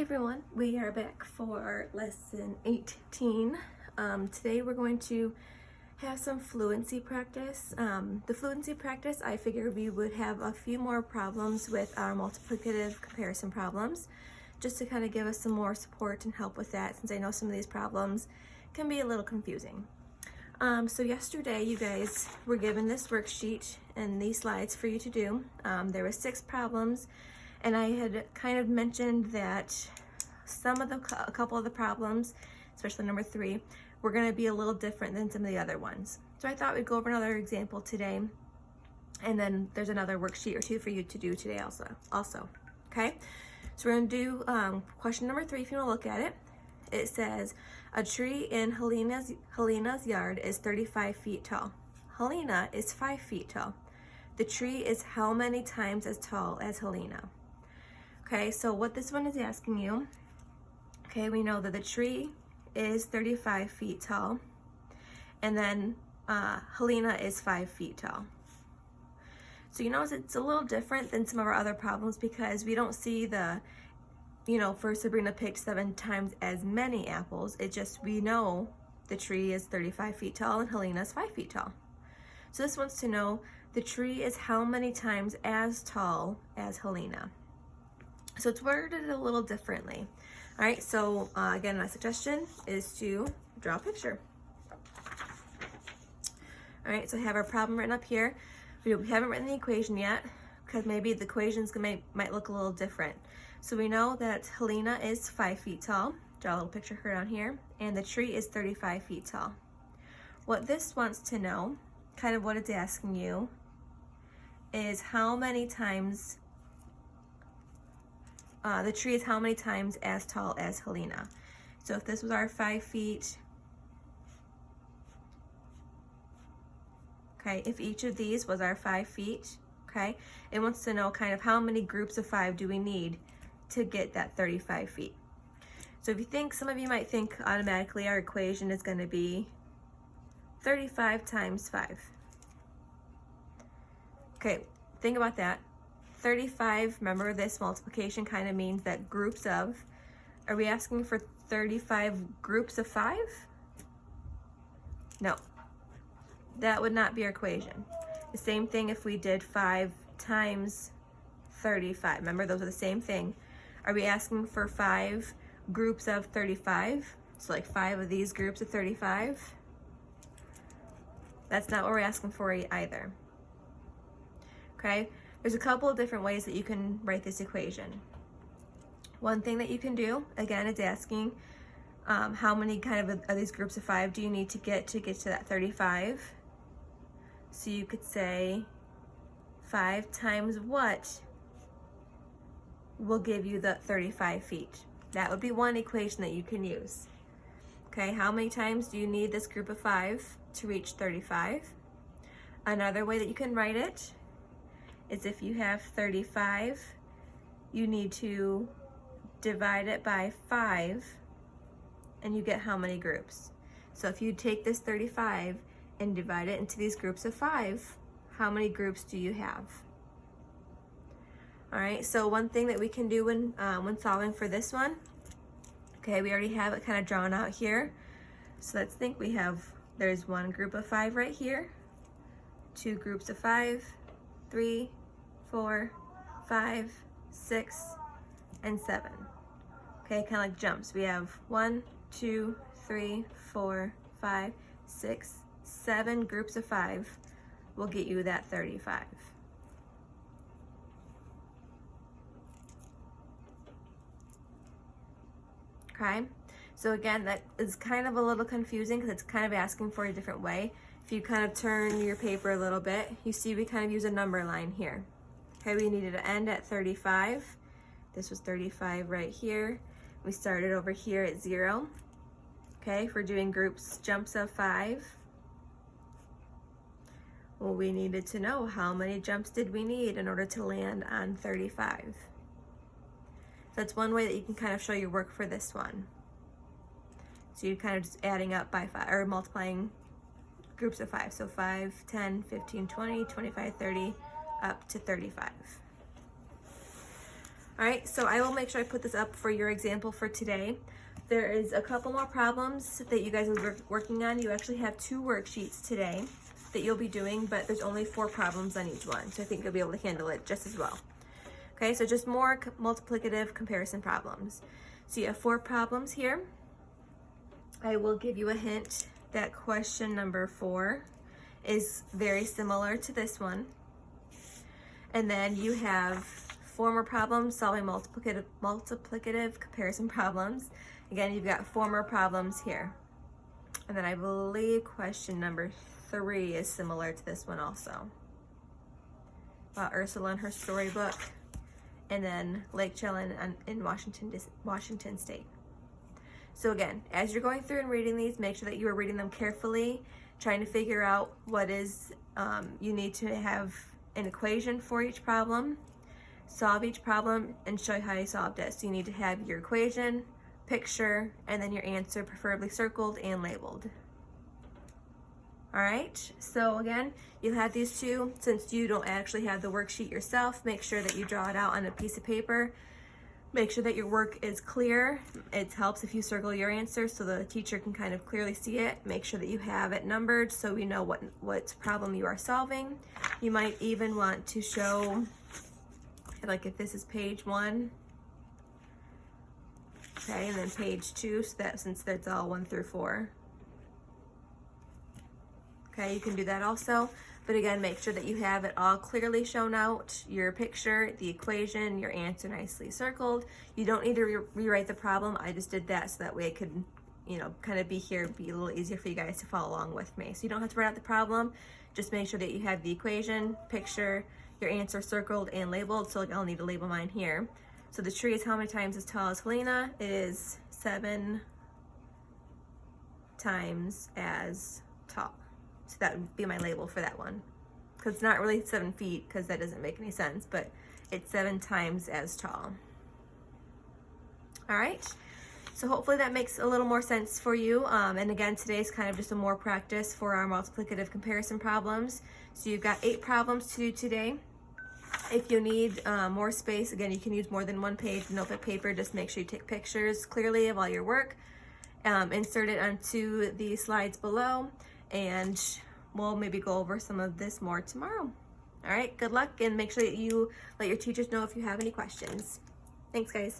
Hey everyone, we are back for lesson 18. Today we're going to have some fluency practice. The fluency practice, I figured we would have a few more problems with our multiplicative comparison problems, just to kind of give us some more support and help with that, since I know some of these problems can be a little confusing. So yesterday you guys were given this worksheet and these slides for you to do. There were 6 problems. And I had kind of mentioned that a couple of the problems, especially number 3, were going to be a little different than some of the other ones. So I thought we'd go over another example today, and then there's another worksheet or 2 for you to do today also. Okay? So we're going to do question number 3 if you want to look at it. It says, a tree in Helena's yard is 35 feet tall. Helena is 5 feet tall. The tree is how many times as tall as Helena? Okay, so what this one is asking you, okay, we know that the tree is 35 feet tall, and then Helena is 5 feet tall. So you notice it's a little different than some of our other problems because we don't see the, for Sabrina picked 7 times as many apples. It just, we know the tree is 35 feet tall and Helena is 5 feet tall. So this wants to know the tree is how many times as tall as Helena. So it's worded a little differently. All right, so again, my suggestion is to draw a picture. All right, so I have our problem written up here. We haven't written the equation yet because maybe the equations might look a little different. So we know that Helena is 5 feet tall. Draw a little picture of her down here. And the tree is 35 feet tall. What this wants to know, kind of what it's asking you, is how many times the tree is how many times as tall as Helena. So if this was our 5 feet, okay, if each of these was our 5 feet, okay, it wants to know kind of how many groups of 5 do we need to get that 35 feet. So if you think, some of you might think automatically our equation is going to be 35 times 5. Okay, think about that. 35, remember this multiplication kind of means that groups of, are we asking for 35 groups of 5? No, that would not be our equation. The same thing if we did 5 times 35. Remember, those are the same thing. Are we asking for 5 groups of 35? So like 5 of these groups of 35? That's not what we're asking for either. Okay? There's a couple of different ways that you can write this equation. One thing that you can do, again, is asking how many kind of these groups of 5 do you need to get to that 35? So you could say 5 times what will give you the 35 feet. That would be one equation that you can use. Okay, how many times do you need this group of 5 to reach 35? Another way that you can write it is if you have 35, you need to divide it by 5 and you get how many groups. So if you take this 35 and divide it into these groups of 5, how many groups do you have? All right, so one thing that we can do when solving for this one, okay, we already have it kind of drawn out here. So let's think there's one group of 5 right here, 2 groups of 5, 3, 4, 5, 6, and 7. Okay, kind of like jumps. We have 1, 2, 3, 4, 5, 6, 7 groups of 5 will get you that 35. Okay, so again, that is kind of a little confusing because it's kind of asking for a different way. If you kind of turn your paper a little bit, you see we kind of use a number line here. Okay, we needed to end at 35. This was 35 right here. We started over here at 0. Okay, if we're doing jumps of 5, well, we needed to know how many jumps did we need in order to land on 35. So that's one way that you can kind of show your work for this one. So you're kind of just adding up by 5, or multiplying groups of 5. So 5, 10, 15, 20, 25, 30, up to 35. All right, so I will make sure I put this up for your example for today. There is a couple more problems that you guys will be working on. You actually have 2 worksheets today that you'll be doing, but there's only 4 problems on each one, so I think you'll be able to handle it just as well. Okay, so just more multiplicative comparison problems. So you have 4 problems here. I will give you a hint that question number 4 is very similar to this one. And then you have 4 more problems solving multiplicative comparison problems. Again, you've got 4 more problems here. And then I believe question number 3 is similar to this one also. About Ursula and her storybook. And then Lake Chillin in Washington State. So again, as you're going through and reading these, make sure that you are reading them carefully, trying to figure out what is, you need to have an equation for each problem, solve each problem, and show you how you solved it. So you need to have your equation, picture, and then your answer, preferably circled and labeled. All right, so again, you'll have these 2. Since you don't actually have the worksheet yourself, make sure that you draw it out on a piece of paper. Make sure that your work is clear. It helps if you circle your answer so the teacher can kind of clearly see it. Make sure that you have it numbered so we know what problem you are solving. You might even want to show, like if this is page 1, okay, and then page 2, so that since that's all 1 through 4. Okay, you can do that also, but again, make sure that you have it all clearly shown out, your picture, the equation, your answer nicely circled. You don't need to rewrite the problem. I just did that so that way it could, kind of be here, be a little easier for you guys to follow along with me. So you don't have to write out the problem, just make sure that you have the equation, picture, your answer circled and labeled. So like I'll need to label mine here. So the tree is how many times as tall as Helena? It is 7 times as tall. So that would be my label for that one. Because it's not really 7 feet, because that doesn't make any sense, but it's 7 times as tall. All right, so hopefully that makes a little more sense for you. And again, today's kind of just a more practice for our multiplicative comparison problems. So you've got 8 problems to do today. If you need more space, again, you can use more than 1 page notebook paper. Just make sure you take pictures clearly of all your work. Insert it onto the slides below, and we'll maybe go over some of this more tomorrow. All right, good luck, and make sure that you let your teachers know if you have any questions. Thanks, guys.